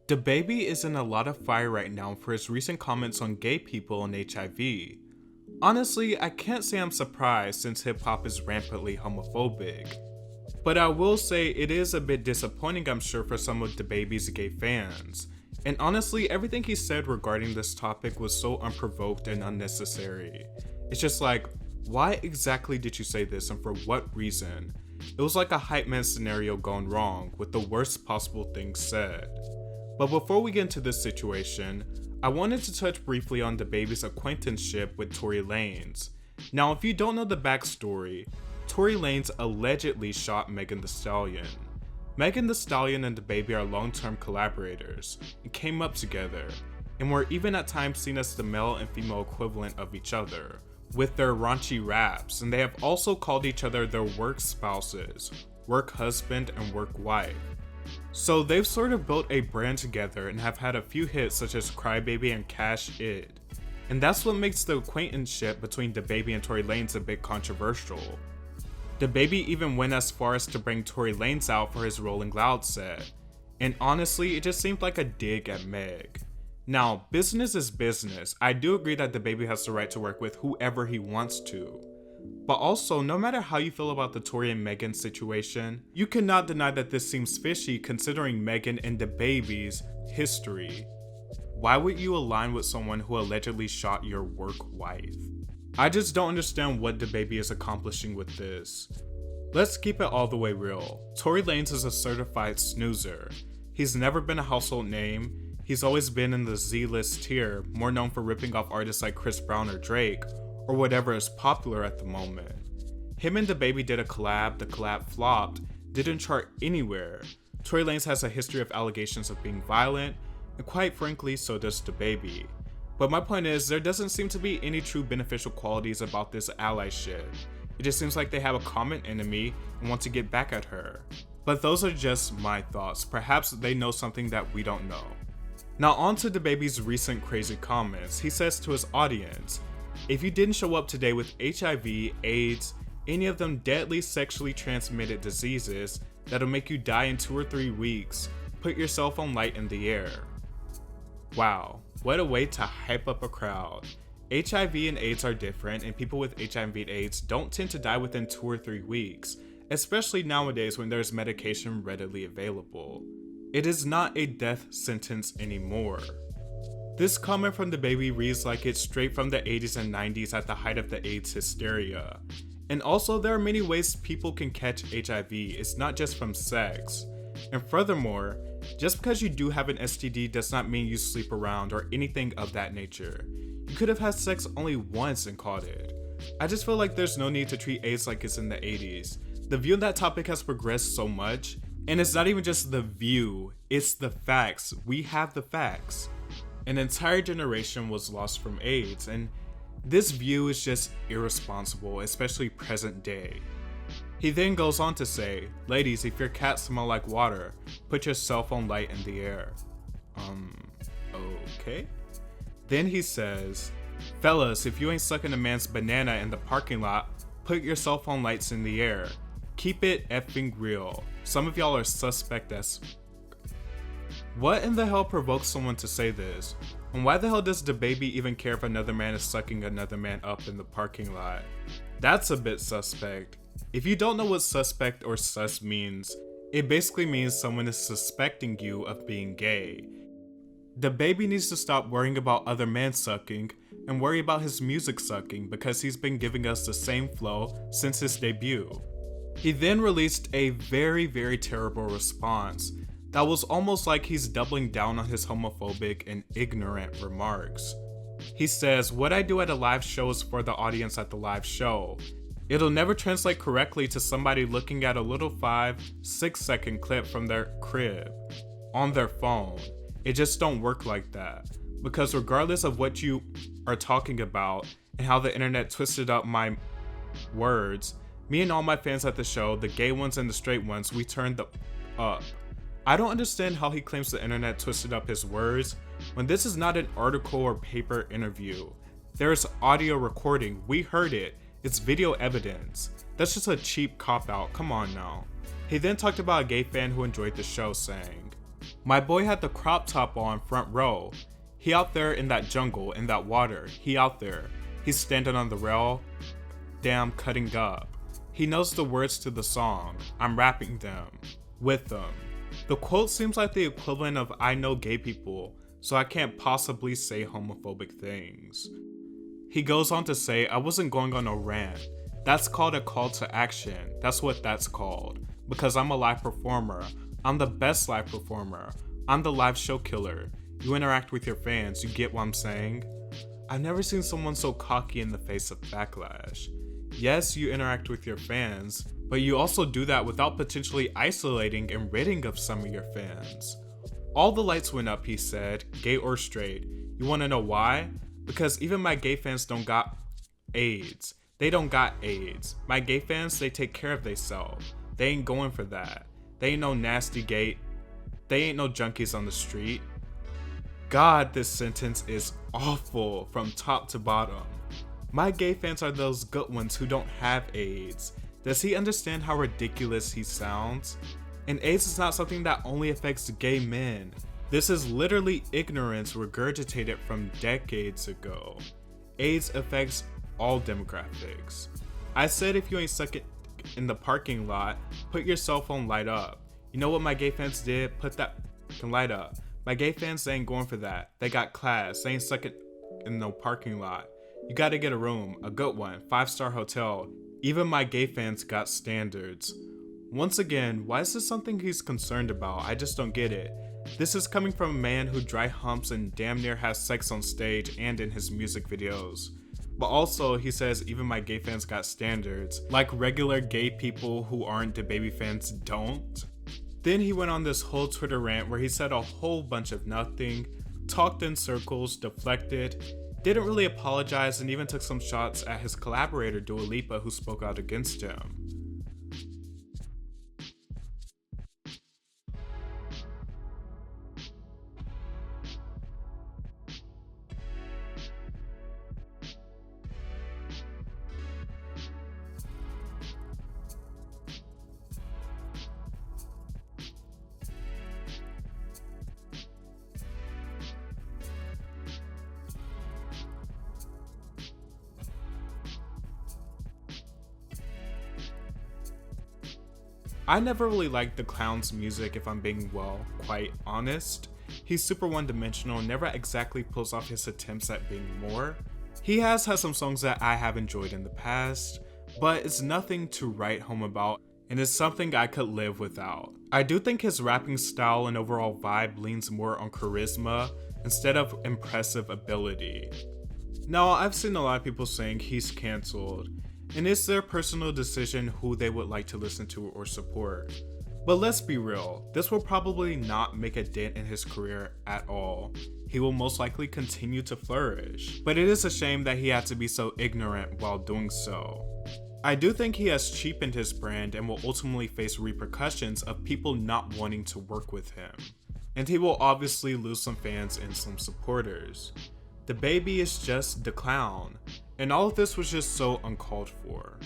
DaBaby is in a lot of fire right now for his recent comments on gay people and HIV. Honestly, I can't say I'm surprised since hip-hop is rampantly homophobic. But I will say it is a bit disappointing, I'm sure, for some of DaBaby's gay fans. And honestly, everything he said regarding this topic was so unprovoked and unnecessary. It's just like, why exactly did you say this and for what reason? It was like a hype man scenario gone wrong with the worst possible things said. But before we get into this situation, I wanted to touch briefly on DaBaby's acquaintanceship with Tory Lanez. Now, if you don't know the backstory, Tory Lanez allegedly shot Megan Thee Stallion. Megan Thee Stallion and DaBaby are long-term collaborators and came up together, and were even at times seen as the male and female equivalent of each other, with their raunchy raps, and they have also called each other their work spouses, work husband, and work wife. So they've sort of built a brand together and have had a few hits such as Crybaby and Cash It. And that's what makes the acquaintanceship between DaBaby and Tory Lanez a bit controversial. DaBaby even went as far as to bring Tory Lanez out for his Rolling Loud set. And honestly, it just seemed like a dig at Meg. Now, business is business. I do agree that DaBaby has the right to work with whoever he wants to. But also, no matter how you feel about the Tory and Megan situation, you cannot deny that this seems fishy considering Megan and DaBaby's history. Why would you align with someone who allegedly shot your work wife? I just don't understand what DaBaby is accomplishing with this. Let's keep it all the way real. Tory Lanez is a certified snoozer. He's never been a household name. He's always been in the Z-list tier, more known for ripping off artists like Chris Brown or Drake, or whatever is popular at the moment. Him and DaBaby did a collab, the collab flopped, didn't chart anywhere. Tory Lanez has a history of allegations of being violent, and quite frankly, so does DaBaby. But my point is, there doesn't seem to be any true beneficial qualities about this allyship. It just seems like they have a common enemy and want to get back at her. But those are just my thoughts. Perhaps they know something that we don't know. Now on to DaBaby's recent crazy comments. He says to his audience, "If you didn't show up today with HIV, AIDS, any of them deadly sexually transmitted diseases that'll make you die in 2 or 3 weeks, put your cell phone light in the air." Wow, what a way to hype up a crowd. HIV and AIDS are different, and people with HIV and AIDS don't tend to die within 2 or 3 weeks, especially nowadays when there's medication readily available. It is not a death sentence anymore. This comment from DaBaby reads like it's straight from the 80s and 90s at the height of the AIDS hysteria. And also, there are many ways people can catch HIV, it's not just from sex. And furthermore, just because you do have an STD does not mean you sleep around or anything of that nature. You could have had sex only once and caught it. I just feel like there's no need to treat AIDS like it's in the 80s. The view on that topic has progressed so much, and it's not even just the view, it's the facts. We have the facts. An entire generation was lost from AIDS, and this view is just irresponsible, especially present day. He then goes on to say, "Ladies, if your cats smell like water, put your cell phone light in the air." Okay. Then he says, "Fellas, if you ain't sucking a man's banana in the parking lot, put your cell phone lights in the air. Keep it effing real. Some of y'all are suspect as..." What in the hell provokes someone to say this? And why the hell does DaBaby even care if another man is sucking another man up in the parking lot? That's a bit suspect. If you don't know what suspect or sus means, it basically means someone is suspecting you of being gay. DaBaby needs to stop worrying about other men sucking and worry about his music sucking, because he's been giving us the same flow since his debut. He then released a very terrible response that was almost like he's doubling down on his homophobic and ignorant remarks. He says, "What I do at a live show is for the audience at the live show. It'll never translate correctly to somebody looking at a little 5-6 second clip from their crib on their phone. It just don't work like that. Because regardless of what you are talking about and how the internet twisted up my words, me and all my fans at the show, the gay ones and the straight ones, we turned up." I don't understand how he claims the internet twisted up his words when this is not an article or paper interview. There is audio recording, we heard it, it's video evidence. That's just a cheap cop-out, come on now. He then talked about a gay fan who enjoyed the show, saying, My boy had the crop top on front row. He out there in that jungle, in that water. He out there. He's standing on the rail. Damn, cutting up. He knows the words to the song. I'm rapping them. With them. The quote seems like the equivalent of I know gay people, so I can't possibly say homophobic things. He goes on to say, I wasn't going on a rant. That's called a call to action. That's what that's called. Because I'm a live performer. I'm the best live performer. I'm the live show killer. You interact with your fans, you get what I'm saying? I've never seen someone so cocky in the face of backlash. Yes, you interact with your fans, but you also do that without potentially isolating and ridding of some of your fans. All the lights went up, he said, gay or straight. You wanna know why? Because even my gay fans don't got AIDS. They don't got AIDS. My gay fans, they take care of theyself. They ain't going for that. They ain't no nasty gay. They ain't no junkies on the street. God, this sentence is awful from top to bottom. My gay fans are those good ones who don't have AIDS. Does he understand how ridiculous he sounds? And AIDS is not something that only affects gay men. This is literally ignorance regurgitated from decades ago. AIDS affects all demographics. I said if you ain't stuck in the parking lot, put your cell phone light up. You know what my gay fans did? Put that light up. My gay fans, they ain't going for that. They got class. They ain't stuck in no parking lot. You gotta get a room, a good one, 5-star hotel. Even my gay fans got standards. Once again, why is this something he's concerned about? I just don't get it. This is coming from a man who dry humps and damn near has sex on stage and in his music videos. But also, he says even my gay fans got standards, like regular gay people who aren't DaBaby fans don't. Then he went on this whole Twitter rant where he said a whole bunch of nothing, talked in circles, deflected, didn't really apologize, and even took some shots at his collaborator Dua Lipa, who spoke out against him. I never really liked daclown's music, if I'm being quite honest. He's super one-dimensional and never exactly pulls off his attempts at being more. He has had some songs that I have enjoyed in the past, but it's nothing to write home about and is something I could live without. I do think his rapping style and overall vibe leans more on charisma instead of impressive ability. Now, I've seen a lot of people saying he's cancelled, and it's their personal decision who they would like to listen to or support. But let's be real, this will probably not make a dent in his career at all. He will most likely continue to flourish, but it is a shame that he had to be so ignorant while doing so. I do think he has cheapened his brand and will ultimately face repercussions of people not wanting to work with him. And he will obviously lose some fans and some supporters. DaBaby is just daclown, and all of this was just so uncalled for.